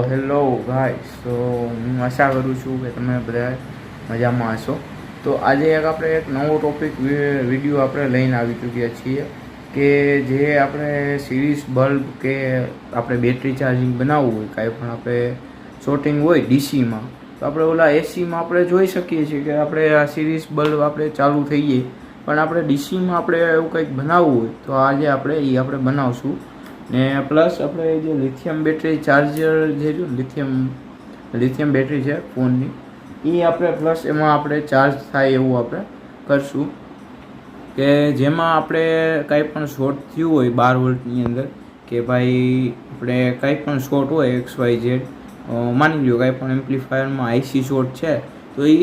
Hello guys, તો હું આશા કરું છું કે તમે બધા મજામાં હશો. તો આજે આપણે એક નવો ટોપિક વિડીયો આપણે લઈને આવી ચૂક્યા છીએ કે જે આપણે સિરીઝ બલ્બ કે આપણે બેટરી ચાર્જિંગ બનાવવું હોય, કાંઈ પણ આપણે શોર્ટિંગ હોય ડીસીમાં, તો આપણે ઓલા એસીમાં આપણે જોઈ શકીએ છીએ કે આપણે આ સિરીઝ બલ્બ આપણે ચાલુ થઈએ, પણ આપણે ડીસીમાં આપણે એવું કંઈક બનાવવું હોય તો આજે આપણે બનાવશું. ને પ્લસ આપણે જે લિથિયમ બેટરી ચાર્જર જે લિથિયમ બેટરી છે ફોનની, એ આપણે પ્લસ એમાં આપણે ચાર્જ થાય એવું આપણે કરશું કે જેમાં આપણે કાંઈ પણ શોર્ટ થયું હોય 12 વોલ્ટની અંદર, કે ભાઈ આપણે કાંઈ પણ શોર્ટ હોય XYZ, માની લો કાંઈ પણ એમ્પ્લીફાયરમાં આઈસી શોર્ટ છે તો એ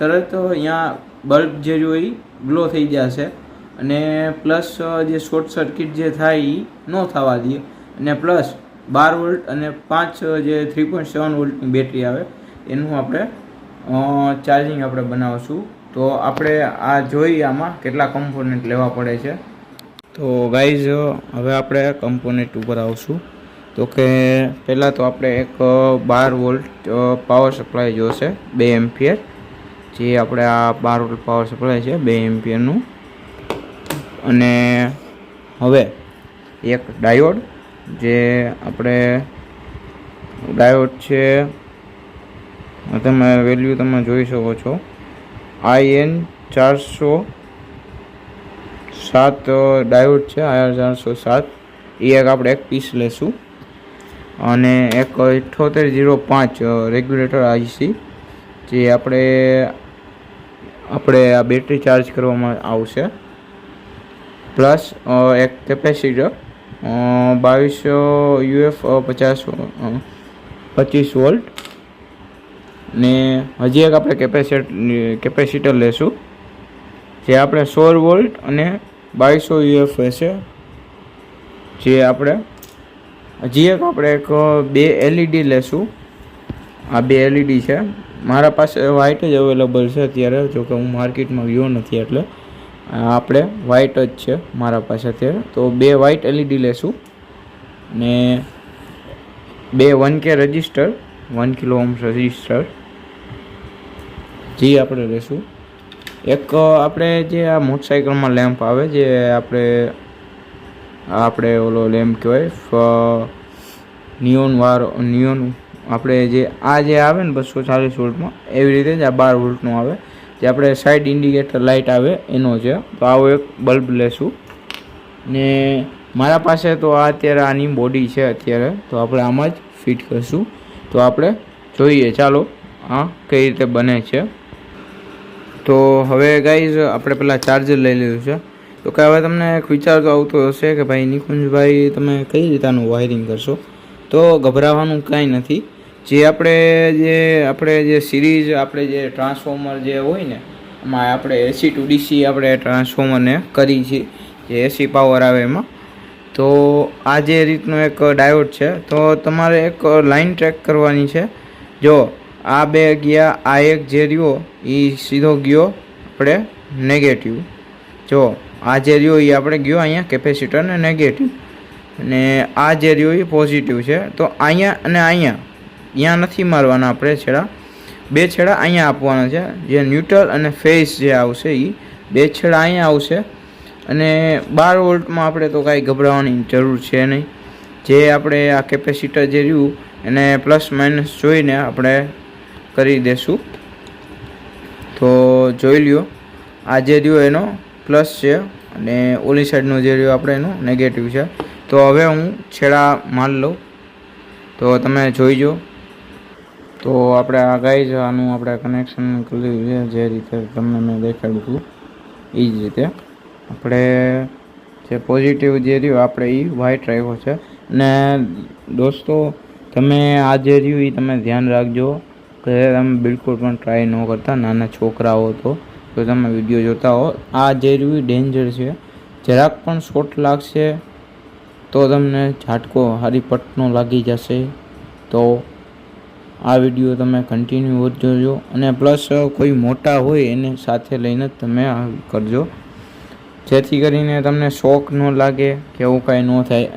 તરત અહીંયા બલ્બ જે જો એ ગ્લો થઈ જશે. અને પ્લસ જે શોર્ટ સર્કિટ જે થાય એ ન થવા દઈએ. અને પ્લસ 12 વોલ્ટ અને 5 જે 3.7 વોલ્ટની બેટરી આવે એનું આપણે ચાર્જિંગ આપણે બનાવશું. તો આપણે આ જોઈએ આમાં કેટલા કમ્પોનન્ટ લેવા પડે છે. તો ગાઈઝ હવે આપણે કમ્પોનન્ટ ઉપર આવશું. તો કે પહેલાં તો આપણે એક 12 વોલ્ટ પાવર સપ્લાય જોશે, 2 એમ્પિયર, જે આપણે આ 12 વોલ્ટ પાવર સપ્લાય છે 2 એમ્પિયરનું. અને હવે એક ડાયોડ, જે આપણે ડાયોડ છે, તમે વેલ્યુ તમે જોઈ શકો છો, IN407 ડાયોડ છે, IR407. એ આપણે એક પીસ લેશું. અને એક 7805 રેગ્યુલેટર આઈસી, જે આપણે આ બેટરી ચાર્જ કરવામાં આવશે. પ્લસ એક કેપેસિટર 22 UF 25 વોલ્ટ. ને હજી એક આપણે કેપેસિટર લેશું, જે આપણે 16 વોલ્ટ અને 2200 UF હશે. જે આપણે હજી એક 2 LED લેશું. આ 2 LED છે, મારા પાસે વ્હાઇટ જ અવેલેબલ છે અત્યારે, જોકે હું માર્કેટમાં ગયો નથી, એટલે આપણે વ્હાઇટ જ છે મારા પાસે અત્યારે. તો 2 વ્હાઇટ LED લેશું. ને 2 1K register, 1 kilo ohm register, જે આપણે લેશું. એક આપણે જે આ મોટરસાઇકલમાં લેમ્પ આવે, જે આપણે ઓલો લેમ્પ કહેવાય નિયોન આપણે જે આવે ને 240 વોલ્ટમાં, એવી રીતે જ આ 12 વોલ્ટનું આવે, જે આપણે સાઇડ ઇન્ડિકેટર લાઇટ આવે એનો છે. તો આવો એક બલ્બ લેશું. ને મારા પાસે તો અત્યારે આની બોડી છે અત્યારે, તો આપણે આમાં જ ફિટ કરશું. તો આપણે જોઈએ, ચાલો આ કઈ રીતે બને છે. તો હવે ગાઈઝ આપણે પહેલાં ચાર્જર લઈ લીધું છે. તો કે હવે તમને એક વિચાર તો આવતો હશે કે ભાઈ નિકુંજભાઈ, તમે કઈ રીતનું વાયરિંગ કરશો? તો ગભરાવાનું કાંઈ નથી. જે આપણે જે સિરીઝ આપણે જે ટ્રાન્સફોર્મર જે હોય ને, એમાં આપણે AC to DC આપણે ટ્રાન્સફોર્મરને કરી છીએ, જે AC પાવર આવે એમાં. તો આ જે રીતનો એક ડાયોડ છે, તો તમારે એક લાઇન ટ્રેક કરવાની છે. જો આ 2 ગયા, આ એક જે રહ્યો એ સીધો ગયો આપણે નેગેટિવ. જો આ જે રહ્યો એ આપણે ગયો અહીંયા કેપેસિટરને નેગેટિવ, અને આ જે રહ્યો એ પોઝિટિવ છે. તો અહીંયા અને અહીંયા નથી મારવાના આપણે છેડા, 2 છેડા અહીંયા આપવાના છે. જે ન્યુટ્રલ અને ફેઝ જે આવશે એ 2 છેડા અહીંયા આવશે. અને 12 વોલ્ટમાં આપણે તો કાંઈ ગભરાવાની જરૂર છે નહીં. જે આપણે આ કેપેસિટર જે રહ્યું એને પ્લસ માઇનસ જોઈને આપણે કરી દેશું. તો જોઈ લ્યો, આ જે રહ્યો એનો પ્લસ છે, અને ઓલી સાઈડનો જે રહ્યો આપણે એનો નેગેટિવ છે. તો હવે હું છેડા માર લઉં, તો તમે જોઈજો. તો આપણે આ ગાઈઝ આનું આપણે કનેક્શન કરી લીધું છે, જે રીતે તમને મેં દેખાડ્યું હતું એ જ રીતે. આપણે જે પોઝિટિવ જે રહ્યું આપણે એ વ્હાઇટ રાખ્યો છે. અને દોસ્તો, તમે આ જે રહ્યું એ તમે ધ્યાન રાખજો કે તમે બિલકુલ પણ ટ્રાય ન કરતા. નાના છોકરાઓ તો તમે વિડીયો જોતા હો, આ જે રહ્યું ડેન્જર છે. જરાક પણ શોર્ટ લાગશે તો તમને ઝાટકો હારી પટનો લાગી જશે. તો આ વિડીયો તમે કન્ટિન્યુ જોજો. અને પ્લસ કોઈ મોટા હોય એને સાથે લઈને જ તમે આ કરજો, જેથી કરીને તમને શોક ન લાગે કે એવું કાંઈ ન થાય.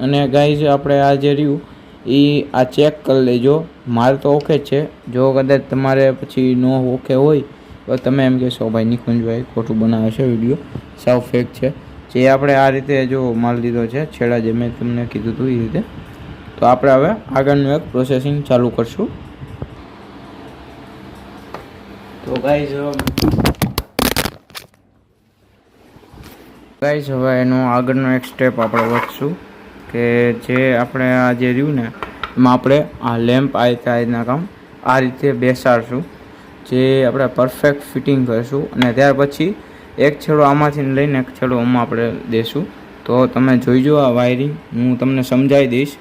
અને ગાઈઝ આપણે આ જે રહ્યું એ આ ચેક કરી લેજો. મારે તો ઓકે જ છે. જો કદાચ તમારે પછી નો ઓકે હોય તો તમે એમ કહેશો ભાઈ નિકુંજભાઈ ખોટું બનાવે છે, વિડીયો સાવ ફેક છે. જે આપણે આ રીતે જો માલ લીધો છે છેડા, જે મેં તમને કીધું હતું એ રીતે. તો આપણે હવે આગળનું એક પ્રોસેસિંગ ચાલુ કરશું. તો ગાઈઝ હવે એનો આગળનો એક સ્ટેપ આપણે વધશું કે જે આપણે આ જે રહ્યું ને એમાં આપણે આ લેમ્પ આ રીતના કામ આ રીતે બેસાડશું, જે આપણે પરફેક્ટ ફિટિંગ કરીશું. અને ત્યાર પછી એક છેડો આમાંથી લઈને એક છેડો આમાં આપણે દેશું. તો તમે જોઈજો આ વાયરિંગ, હું તમને સમજાવી દઈશ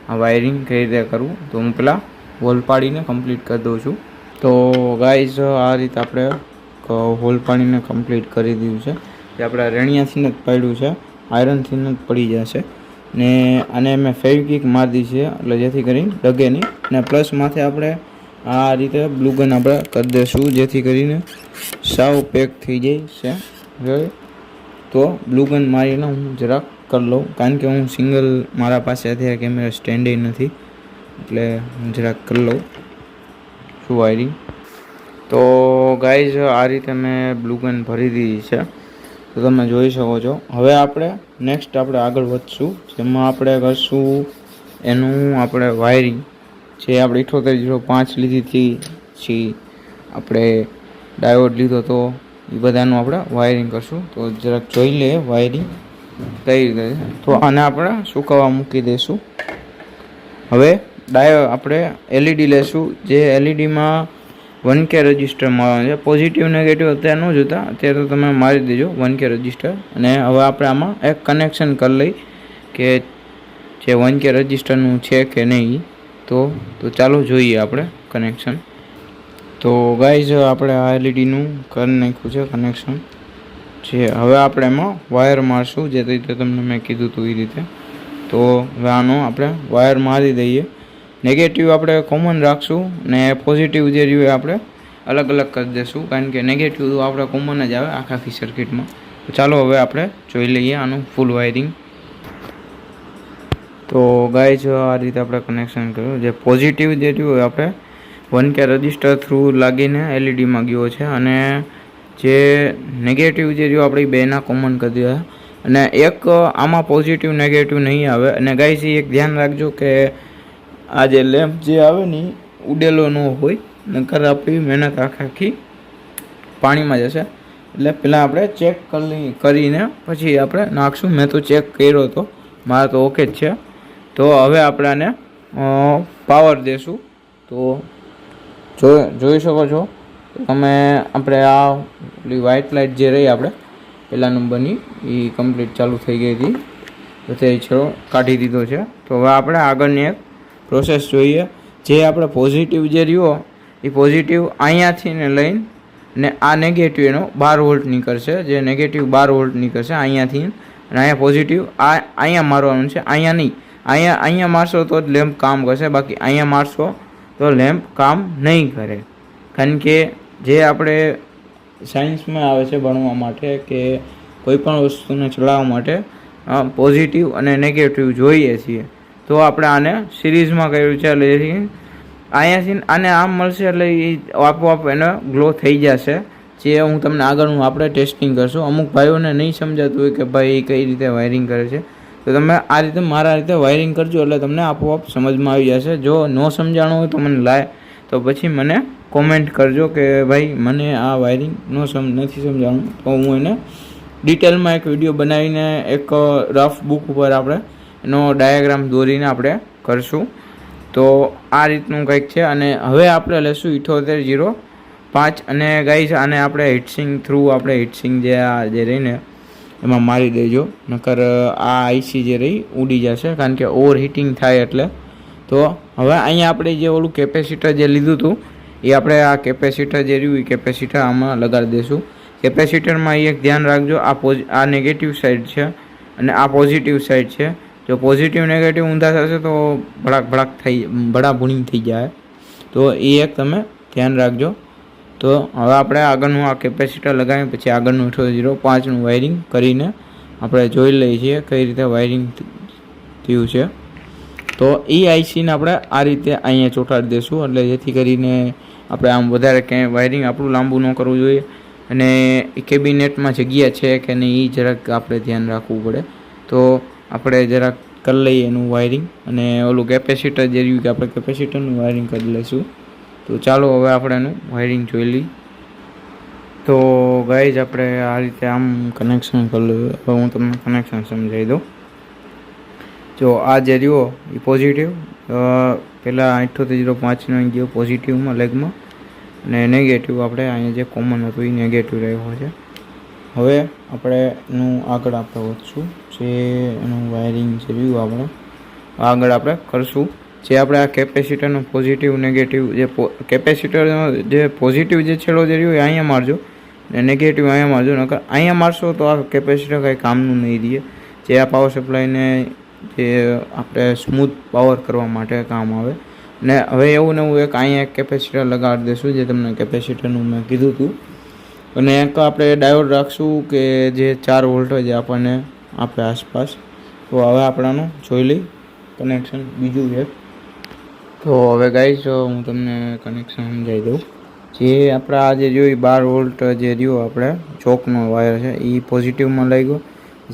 આ વાયરિંગ કઈ રીતે કરવું. તો હું પહેલાં હોલ પાડીને કમ્પ્લીટ કરી દઉં છું. તો ગાઈઝ આ રીતે આપણે હોલ પાડીને કમ્પ્લીટ કરી દીધું છે. જે આપણે રેણિયાથી જ પાડ્યું છે, આયરનથી જ પડી જશે. ને આને મેં ફેવિક્વિક મારી દીધી છે એટલે જેથી કરીને ડગે નહીં. અને પ્લસ માથે આપણે આ રીતે બ્લુગન આપણે કરી દઈશું જેથી કરીને સાવ પેક થઈ જાય છે. તો બ્લુગન મારીને હું જરાક કરી લઉં, કારણ કે હું સિંગલ મારા પાસે અત્યારે કેમેરા સ્ટેન્ડ નથી, એટલે હું જરાક કરી લઉં શું વાયરિંગ. તો ગાઈઝ આ રીતે મેં બ્લુગન ભરી દીધી છે, તો તમે જોઈ શકો છો. હવે આપણે નેક્સ્ટ આપણે આગળ વધશું, જેમાં આપણે કરશું એનું આપણે વાયરિંગ. જે આપણે 7805 લીધી હતી, પછી આપણે ડાયોડ લીધો તો એ બધાનું આપણે વાયરિંગ કરશું. તો જરાક જોઈ લે વાયરિંગ કઈ રીતે. તો આને આપણે સુકાવા મૂકી દઈશું. હવે આપણે એલઈડી લેશું, જે એલઈડીમાં 1K રજિસ્ટર મારવાનું છે. પોઝિટિવ નેગેટિવ અત્યારે ન જોતા, અત્યારે તો તમે મારી દેજો 1K રજિસ્ટર. અને હવે આપણે આમાં એક કનેક્શન કરી લઈ કે જે 1K રજિસ્ટરનું છે કે નહીં. તો ચાલો જોઈએ આપણે કનેક્શન. તો ગાઈઝ આપણે આ એલઈડીનું કરી નાખ્યું છે કનેક્શન. જે હવે આપણે એમાં વાયર મારશું, જે રીતે તમને મેં કીધું હતું એ રીતે. તો હવે આનો આપણે વાયર મારી દઈએ. નેગેટિવ આપણે કોમન રાખશું ને પોઝિટિવ જે રહ્યું આપણે અલગ અલગ કરી દઈશું, કારણ કે નેગેટિવ તો આપણે કોમન જ આવે આખી સર્કિટમાં. તો ચાલો હવે આપણે જોઈ લઈએ આનું ફૂલ વાયરિંગ. તો ગાઈઝ આ રીતે આપણે કનેક્શન કર્યું. જે પોઝિટિવ જે રહ્યું આપણે 1K રજિસ્ટર થ્રુ લાગીને એલઈડીમાં ગયો છે, અને જે નેગેટિવ જે રહ્યું આપણે બેના કોમન કરી દીધા. અને એક આમાં પોઝિટિવ નેગેટિવ નહીં આવે. અને ગાઈઝ એક ધ્યાન રાખજો કે આ જે લેમ્પ જે આવે ને ઉડેલો ન હોય, નકર આપણી મહેનત આખી પાણીમાં જશે. એટલે પહેલાં આપણે ચેક કરીને પછી આપણે નાખશું. મેં તો ચેક કર્યો હતો, મારે તો ઓકે જ છે. તો હવે આપણે આને પાવર દેશું. તો જોઈ શકો છો તમે, આપણે આ વ્હાઇટ લાઇટ જે રહી આપણે પહેલા નંબરની એ કમ્પ્લીટ ચાલુ થઈ ગઈ હતી, તો તે છેડો કાઢી દીધો છે. તો હવે આપણે આગળની એક પ્રોસેસ જોઈએ. જે આપણે પોઝિટિવ જે રહ્યો એ પોઝિટિવ અહીંયાથી ને લઈને ને આ નેગેટિવ એનો 12 વોલ્ટ નીકળશે. જે નેગેટિવ 12 વોલ્ટ નીકળશે અહીંયાથી, અને અહીંયા પોઝિટિવ અહીંયા મારવાનું છે, અહીંયા નહીં. અહીંયા મારશો તો જ લેમ્પ કામ કરશે, બાકી અહીંયા મારશો તો લેમ્પ કામ નહીં કરે. કારણ કે જે આપણે સાયન્સમાં આવે છે ભણવા માટે કે કોઈ પણ વસ્તુને ચલાવવા માટે પોઝિટિવ અને નેગેટિવ જોઈએ છીએ. તો આપણે આને સિરીઝમાં કર્યું છે, એટલે અહીંયાથી આને આમ મળશે એટલે એ આપોઆપ એનો ગ્લો થઈ જશે. જે હું તમને આગળનું આપણે ટેસ્ટિંગ કરશું. અમુક ભાઈઓને નહીં સમજાતું હોય કે ભાઈ કઈ રીતે વાયરિંગ કરે છે, તો તમે આ રીતે મારા રીતે વાયરિંગ કરજો એટલે તમને આપોઆપ સમજમાં આવી જશે. જો ન સમજાણું હોય તો મને તો પછી મને કોમેન્ટ કરજો કે ભાઈ મને આ વાયરિંગ નથી સમજાણું, તો હું એને ડિટેલમાં એક વિડીયો બનાવીને એક રફ બુક ઉપર આપણે એનો ડાયાગ્રામ દોરીને આપણે કરશું. તો આ રીતનું કંઈક છે. અને હવે આપણે લેશું 7805. અને ગાઈઝ આને આપણે હીટસિંગ થ્રુ આપણે હીટસિંગ જે રહીને એમાં મારી દેજો, નકર આ આઈસી જે રહી ઉડી જશે, કારણ કે ઓવર હીટિંગ થાય એટલે. તો હવે અહીંયા આપણે જે ઓલું કેપેસિટર જે લીધું હતું એ આપણે આ કેપેસિટર જે રહ્યું એ કેપેસિટર આમાં લગાડી દઈશું. કેપેસિટરમાં એક ધ્યાન રાખજો, આ નેગેટિવ સાઈડ છે અને આ પોઝિટિવ સાઈડ છે. જો પોઝિટિવ નેગેટિવ ઊંધા થશે તો ભડાભૂણી થઈ જાય. તો એ એક તમે ધ્યાન રાખજો. તો હવે આપણે આગળનું આ કેપેસિટર લગાવી પછી આગળનું 7805નું વાયરિંગ કરીને આપણે જોઈ લઈએ છીએ કઈ રીતે વાયરિંગ થયું છે. તો એ આઈસીને આપણે આ રીતે અહીંયા ચોંટાડી દઈશું, એટલે જેથી કરીને આપણે આમ વધારે ક્યાંય વાયરિંગ આપણું લાંબુ ન કરવું જોઈએ, અને એ કેબિનેટમાં જગ્યા છે કે નહીં એ જરાક આપણે ધ્યાન રાખવું પડે. તો આપણે જરાક કરી લઈએ એનું વાયરિંગ, અને ઓલું કેપેસિટર જે રહ્યું કે આપણે કેપેસિટરનું વાયરિંગ કરી લઈશું. તો ચાલો હવે આપણે એનું વાયરિંગ જોઈ લઈએ. તો ગાઈઝ આપણે આ રીતે આમ કનેક્શન કરી લઈએ. હવે હું તમને કનેક્શન સમજાવી દઉં. જો આ જે રહ્યો એ પોઝિટિવ, પહેલાં 7805નો ગયો પોઝિટિવમાં લેગમાં, અને નેગેટિવ આપણે અહીંયા જે કોમન હતું એ નેગેટિવ રહ્યો છે. હવે આપણે એનું આગળ આપણે વધશું, જે એનું વાયરિંગ જે રહ્યું આપણે આગળ આપણે કરશું. જે આપણે આ કેપેસિટરનો પોઝિટિવ નેગેટિવ, જે કેપેસિટરનો જે પોઝિટિવ જે છેડો જે રહ્યો એ અહીંયા મારજો, ને નેગેટિવ અહીંયા મારજો. નકર અહીંયા મારશો તો આ કેપેસિટર કંઈ કામનું નહીં રહે. જે આ પાવર સપ્લાયને જે આપણે સ્મૂથ પાવર કરવા માટે કામ આવે. ને હવે એવું ને એવું એક અહીંયા એક કેપેસિટર લગાડી દઈશું, જે તમને કેપેસિટરનું મેં કીધું હતું. અને એક આપણે ડાયોડ રાખશું કે જે 4 વોલ્ટેજ આપણને આપે આસપાસ. તો હવે આપણાનું જોઈ લઈ કનેક્શન બીજું એક. તો હવે ગાઈસ હું તમને કનેક્શન સમજાવી દઉં. જે આપણા આ જે રહ્યો એ 12 વોલ્ટ જે રહ્યો આપણે ચોકનો વાયર છે એ પોઝિટિવમાં લઈ ગયો,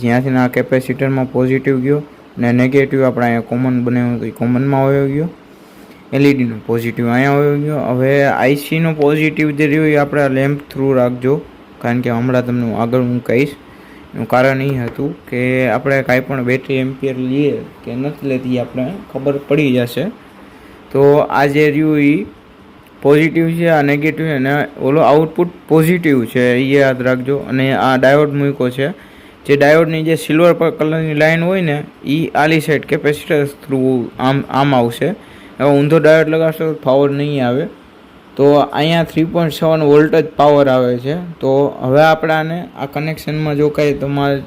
જ્યાંથી આ કેપેસિટરમાં પોઝિટિવ ગયો, ને નેગેટિવ આપણે અહીંયા કોમન બનાવ્યું તો એ કોમનમાં વયો ગયો. એલઈડીનો પોઝિટિવ અહીંયા વયો ગયો. હવે આઈસીનો પોઝિટિવ જે રહ્યો એ આપણે લેમ્પ થ્રુ રાખજો, કારણ કે હમણાં તમને આગળ હું કહીશ. એનું કારણ એ હતું કે આપણે કાંઈ પણ બેટરી એમ્પિયર લઈએ કે નથી લેતી આપણે ખબર પડી જશે. તો આ જે રહ્યું એ પોઝિટિવ છે, આ નેગેટિવ છે, અને ઓલો આઉટપુટ પોઝિટિવ છે એ યાદ રાખજો. અને આ ડાયોડ મૂક્યો છે, જે ડાયોડની જે સિલ્વર કલરની લાઇન હોય ને એ આલી સાઈડ કેપેસિટર થ્રુ આમ આવશે. હવે ઊંધો ડાયોડ લગાડશો તો પાવર નહીં આવે. તો અહીંયા 3.7 વોલ્ટ જ પાવર આવે છે. તો હવે આપણે આને આ કનેક્શનમાં જો કાંઈ તમારે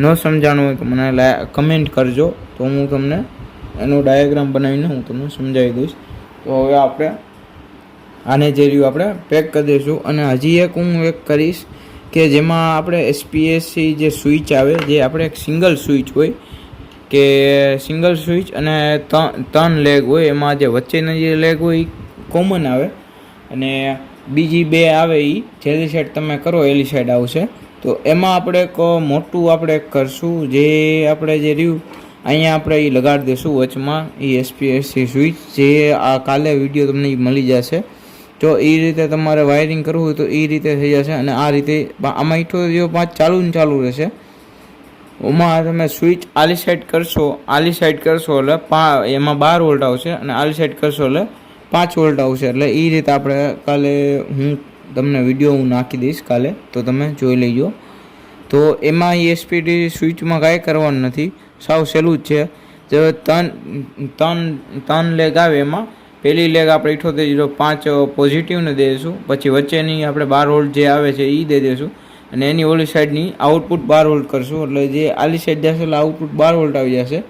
ન સમજાણું હોય તો મને કમેન્ટ કરજો, તો હું તમને એનો ડાયાગ્રામ બનાવીને હું તમને સમજાવી દઈશ. તો હવે આપણે આને જે રહ્યું આપણે પેક કરી દઈશું. અને હજી એક હું એક કરીશ કે જેમાં આપણે એસપીએસસી જે સ્વિચ આવે, જે આપણે એક સિંગલ સ્વિચ હોય કે સિંગલ સ્વિચ અને 3 લેગ હોય, એમાં જે વચ્ચેના જે લેગ હોય એ કોમન આવે, અને બીજી 2 આવે એ જેલી સાઈડ તમે કરો એલી સાઈડ આવશે. તો એમાં આપણે એક મોટું આપણે કરશું, જે આપણે જે રહ્યું અહીંયા આપણે એ લગાડી દઈશું વચમાં એ એસપીએસસી સ્વિચ, જે આ કાલે વિડીયો તમને મળી જશે. જો એ રીતે તમારે વાયરિંગ કરવું હોય તો એ રીતે થઈ જશે. અને આ રીતે આમાં 7805 ચાલુ ને ચાલુ રહેશે. એમાં તમે સ્વિચ આલી સાઈડ કરશો એટલે એમાં 12 વોલ્ટ આવશે, અને આલી સાઈડ કરશો એટલે 5 વોલ્ટ આવશે. એટલે એ રીતે આપણે કાલે હું તમને વિડીયો હું નાખી દઈશ કાલે, તો તમે જોઈ લેજો. તો એમાં એસપીડી સ્વિચમાં કાંઈ કરવાનું નથી, સાવ સહેલું જ છે. જે 3 લેગ આવે, એમાં પહેલી લેગ આપણે 7805 પોઝિટિવને દઈશું, પછી વચ્ચેની આપણે 12 વોલ્ટ જે આવે છે એ દઈ દઈશું, અને એની ઓલી સાઈડની આઉટપુટ 12 વોલ્ટ કરશું. એટલે જે આલી સાઈડ જશે એટલે આઉટપુટ 12 વોલ્ટ આવી જશે,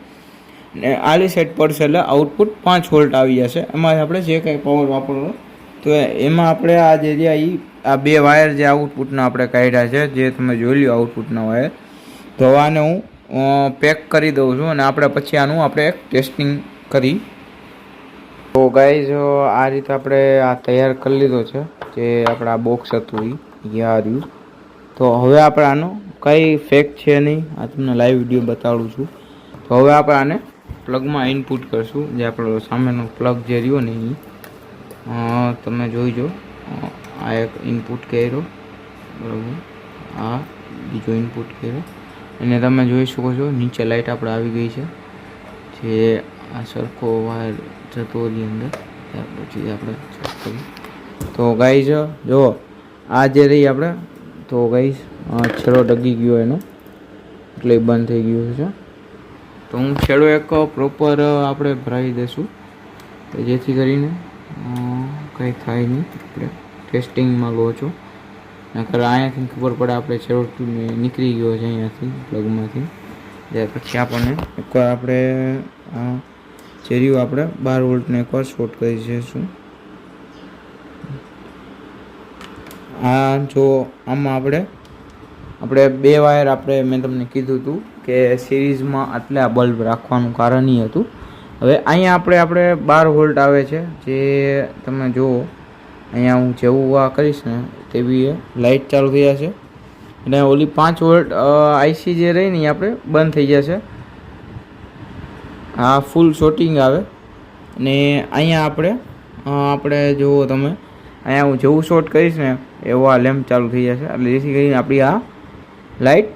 ને આલી સાઈડ પડશે એટલે આઉટપુટ 5 વોલ્ટ આવી જશે. એમાં આપણે જે કંઈ પાવર વાપરવો તો એમાં આપણે આ જે રહ્યા આ 2 વાયર જે આઉટપુટના આપણે કાઢ્યા છે, જે તમે જોઈ લો આઉટપુટના વાયર. તો આને હું પેક કરી દઉં છું, અને આપણે પછી આનું આપણે એક ટેસ્ટિંગ કરી. તો ગાઈઝ આ રીતે આપણે આ તૈયાર કરી લીધો છે, જે આપણા બોક્સ હતું એ આ રહ્યું. તો હવે આપણે આનો કંઈ ફેક છે નહીં, આ તમને લાઈવ વિડીયો બતાડું છું. તો હવે આપણે આને પ્લગમાં ઇનપુટ કરશું, જે આપણો સામેનો પ્લગ જે રહ્યો ને એ તમે જોઈજો. આ એક ઇનપુટ કર્યો, બરાબર, આ બીજો ઇનપુટ કર્યો, અને તમે જોઈ શકો છો નીચે લાઇટ આપણે આવી ગઈ છે, જે આ સરખો વાયર જતો એની અંદર. ત્યાર પછી આપણે ચેક કરીએ. તો ગાઈઝ જો આ જે રહી આપણે, તો ગાઈઝ છેડો ડગી ગયો એનો, એટલે બંધ થઈ ગયું છે. તો હું છેડો એક પ્રોપર આપણે ભરાવી દઈશું, જેથી કરીને કંઈ થાય નહીં. આપણે ટેસ્ટિંગમાં લો છો, નકર અહીંયાથી ખબર પડે આપણે છેડો નીકળી ગયો છે અહીંયાથી પ્લગમાંથી. ત્યાર પછી આપણને એકવાર આપણે ચેરીઓ આપણે 12 વોલ્ટને એકવાર શોર્ટ કરી દઈશું. આ જો આમાં આપણે 2 વાયર આપણે મેં તમને કીધું હતું કે સિરીઝમાં આટલે આ બલ્બ રાખવાનું કારણ એ હતું હવે અહીંયા આપણે 12 વોલ્ટ આવે છે, જે તમે જુઓ અહીંયા હું જેવું આ કરીશ ને તેવી લાઇટ ચાલુ થઈ જશે અને ઓલી 5 વોલ્ટ આઈસી જે રહી ને એ આપણે બંધ થઈ જશે. આ ફૂલ શોટિંગ આવે અને અહીંયા આપણે જુઓ તમે અહીંયા હું જેવું શોર્ટ કરીશ ને એવો આ લેમ્પ ચાલુ થઈ જશે. એટલે જેથી કરીને આપણી આ લાઇટ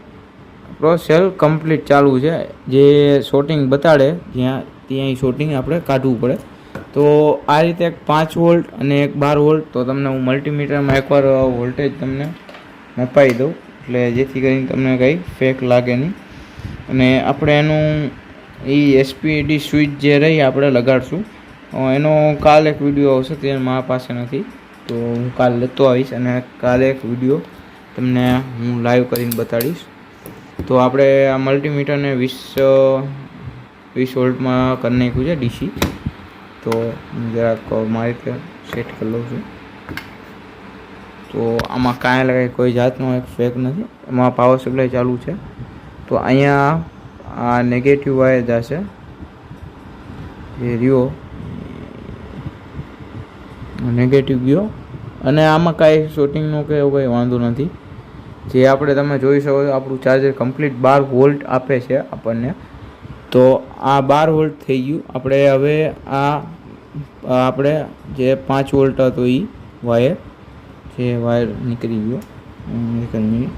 આપણો સેલ કમ્પ્લીટ ચાલુ છે. જે શોટિંગ બતાડે ત્યાં શોટિંગ આપણે કાઢવું પડે. તો આ રીતે એક 5 વોલ્ટ અને એક 12 વોલ્ટ, તો તમને હું મલ્ટીમીટરમાં એકવાર વોલ્ટેજ તમને મપાઈ દઉં, એટલે જેથી કરીને તમને કંઈ ફેક લાગે નહીં. અને આપણે એનું એસપીડી સ્વિચ જે રહી આપણે લગાડશું. એનો કાલે એક વિડીયો આવશે, તે મારા પાસે નથી, તો હું કાલે લેતો આવીશ અને કાલે એક વિડીયો તમને હું લાઈવ કરીને બતાડીશ. તો આપણે આ મલ્ટીમીટરને 20 વોલ્ટમાં કરી નાખ્યું છે ડીસી. તો હું જરાક મારી રીતે સેટ કરી લઉં છું. તો આમાં કાંઈ લગાય કોઈ જાતનો એક ફેક નથી, એમાં પાવર સપ્લાય ચાલુ છે. તો અહીંયા આ નેગેટિવ વાયર જશે જે રહ્યો, નેગેટિવ ગયો અને આમાં કાંઈ શોટિંગનો કે એવો કંઈ વાંધો નથી. જે આપણે તમે જોઈ શકો છો આપણું ચાર્જર કમ્પ્લીટ 12 વોલ્ટ આપે છે આપણને. તો આ 12 વોલ્ટ થઈ ગયું. આપણે હવે આપણે જે 5 વોલ્ટ હતો એ વાયર નીકળી ગયો. એક મિનિટ,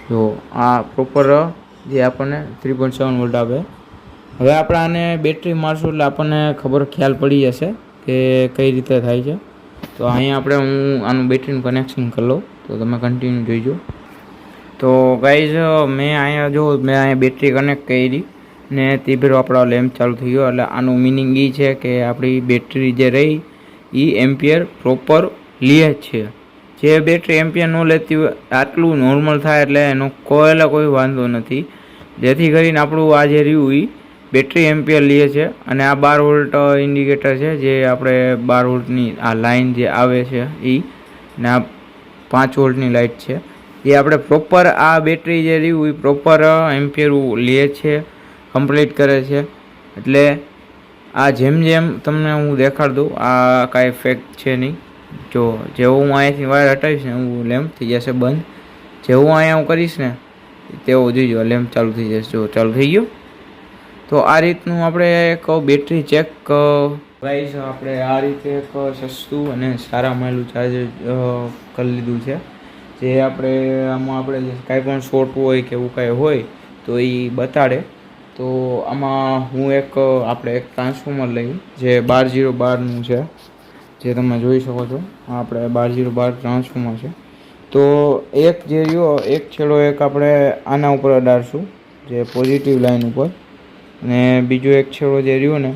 જો આ પ્રોપર જે આપણને 3.7 વોલ્ટ આપે. હવે આપણે આને બેટરી મારશું એટલે આપણને ખ્યાલ પડી જશે કે કઈ રીતે થાય છે. તો અહીંયા હું આનું બેટરીનું કનેક્શન કરી લઉં, તો તમે કન્ટિન્યુ જોઈજો. તો ગાઈઝ મેં અહીંયા બેટરી કનેક્ટ કરી ને તે ભેરો આપણો લેમ્પ ચાલુ થઈ ગયો. એટલે આનું મિનિંગ એ છે કે આપણી બેટરી જે રહી એ એમ્પિયર પ્રોપર લે છે. જે બેટરી એમ્પિયર ન લેતી હોય આટલું નોર્મલ થાય એટલે એનો કોઈ વાંધો નથી. જેથી કરીને આપણું આ જે રહ્યું એ બેટરી એમ્પિયર લે છે. અને આ 12 વોલ્ટ ઇન્ડિકેટર છે, જે આપણે 12 વોલ્ટની આ લાઇન જે આવે છે એ ને આ 5 વોલ્ટની લાઇટ છે, એ આપણે પ્રોપર આ બેટરી જે રહ્યું એ પ્રોપર એમ્પિયર લે છે, કમ્પ્લીટ કરે છે. એટલે આ જેમ તમને હું દેખાડ દઉં, આ કાંઈ ફેક્ટ છે નહીં. જો જેવું હું અહીંયાથી વાયર હટાવીશ ને હું લેમ્પ થઈ જશે બંધ. જેવું અહીંયા હું કરીશ ને તેવો જોઈજો લેમ્પ ચાલુ થઈ જશે. જો ચાલુ થઈ ગયો. તો આ રીતનું આપણે એક બેટરી ચેક ગાઈસ આપણે આ રીતે એક સસ્તું અને સારા મળેલું ચાર્જર કરી લીધું છે. જે આમાં આપણે કાંઈ પણ શોર્ટ હોય કે એવું કાંઈ હોય તો એ બતાડે. તો આમાં હું આપણે એક ટ્રાન્સફોર્મર લઈ જે 12012નું છે, જે તમે જોઈ શકો છો. આપણે 12012 ટ્રાન્સફોર્મર છે. તો એક જે રહ્યો એક છેડો આપણે આના ઉપર અડાડશું, જે પોઝિટિવ લાઇન ઉપર, અને બીજો એક છેડો જે રહ્યો ને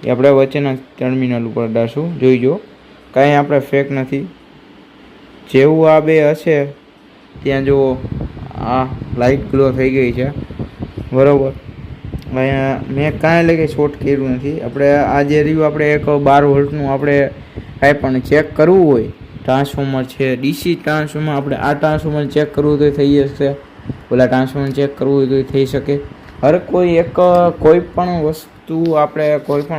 એ આપણે વચ્ચેના ટર્મિનલ ઉપર અડાડશું. જોઈજો કાંઈ આપણે ફેક નથી. જેવું આ બે હશે ત્યાં જો આ લાઇટ ગ્લો થઈ ગઈ છે, બરાબર. અહીંયા મેં કાંઈ લગે શોર્ટ કર્યું નથી. આપણે આ જે રહ્યું આપણે એક 12 વોલ્ટનું આપણે કાંઈ પણ ચેક કરવું હોય, ટ્રાન્સફોર્મર છે ડીસી ટ્રાન્સફોર્મર, આપણે આ ટ્રાન્સફોર્મર ચેક કરવું તો થઈ જશે, ઓલા ટ્રાન્સફોર્મર ચેક કરવું હોય તો થઈ શકે. હર કોઈ પણ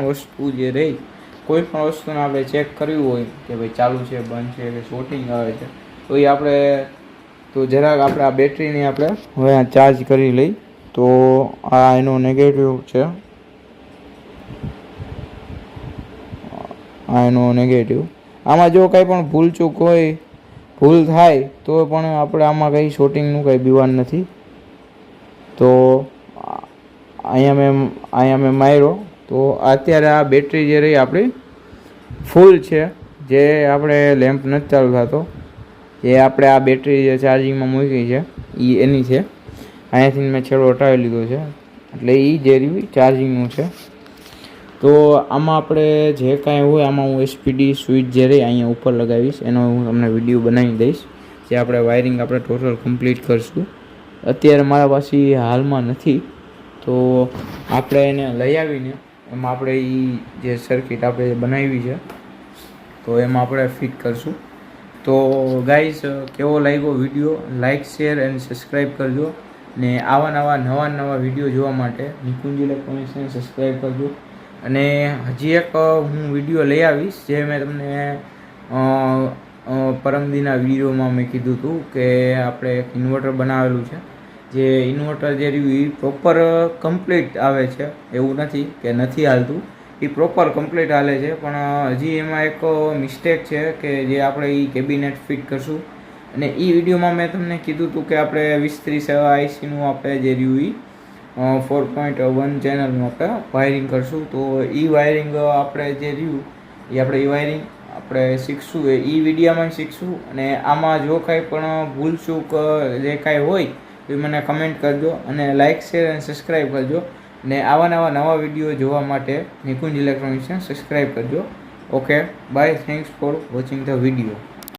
વસ્તુ જે રહી, કોઈ પણ વસ્તુને આપણે ચેક કરવી હોય કે ભાઈ ચાલુ છે, બંધ છે, કે શોર્ટિંગ આવે છે, તો એ તો જરાક આપણે આ બેટરીને આપણે હવે ચાર્જ કરી લઈ. તો આ એનો નેગેટિવ છે, આ એનો નેગેટિવ. આમાં જો કંઈ પણ ભૂલ થાય તો પણ આપણે આમાં કંઈ શોર્ટિંગનું કંઈ બીવાન નથી. તો અહીંયા મેં માર્યો. તો અત્યારે આ બેટરી જે રહી આપણી ફૂલ છે, જે આપણે લેમ્પ નથી ચાલુ થતો, જે આપણે આ બેટરી જે ચાર્જિંગમાં મૂકી છે એ એની છે. અહીંયાથી મેં છેડો હટાવી લીધો છે, એટલે એ જે રહ્યું ચાર્જિંગનું છે. તો આમાં આપણે જે કાંઈ હોય આમાં હું એસપીડી સ્વિચ જે રહી અહીંયા ઉપર લગાવીશ, એનો હું તમને વિડીયો બનાવી દઈશ. જે આપણે વાયરિંગ આપણે ટોટલ કમ્પ્લીટ કરીશું. અત્યારે મારા પાસે હાલમાં નથી, તો આપણે એને લઈ આવીને એમાં આપણે એ જે સર્કિટ આપણે બનાવી છે તો એમાં આપણે ફિટ કરશું. તો ગાઈસ કેવો લાગ્યો video, like share and subscribe કરજો. ને નવા વિડીયો જોવા માટે નિકુંજ ઇલેક્ટ્રોનિક્સને સબસ્ક્રાઈબ કરજો. અને હજી એક હું વિડીયો લઈ આવીશ, જે મેં તમને પરમદીના વિડીયોમાં મેં કીધું હતું કે આપણે એક ઇન્વર્ટર બનાવેલું છે. જે ઇન્વર્ટર જે રહ્યું એ પ્રોપર કમ્પ્લીટ આવે છે, એવું નથી કે નથી હાલતું, એ પ્રોપર કમ્પ્લીટ હાલે છે. પણ હજી એમાં એક મિસ્ટેક છે કે જે આપણે એ કેબિનેટ ફિટ કરશું. અને એ વિડીયોમાં મેં તમને કીધું હતું કે આપણે 2030 આઈસીનું આપણે જે રહ્યું એ 4.1 ચેનલનું આપણે વાયરિંગ કરશું. તો એ વાયરિંગ આપણે જે રહ્યું એ આપણે શીખશું, એ વિડીયામાં શીખશું. અને આમાં જો કાંઈ પણ ભૂલચૂક જે કાંઈ હોય તો એ મને કમેન્ટ કરજો, અને લાઇક, શેર અને સબસ્ક્રાઈબ કરજો. ને આવા નવા વિડીયો જોવા માટે નિકુંજ ઇલેક્ટ્રોનિક્સને સબસ્ક્રાઈબ કરજો. Okay, bye, thanks for watching the video.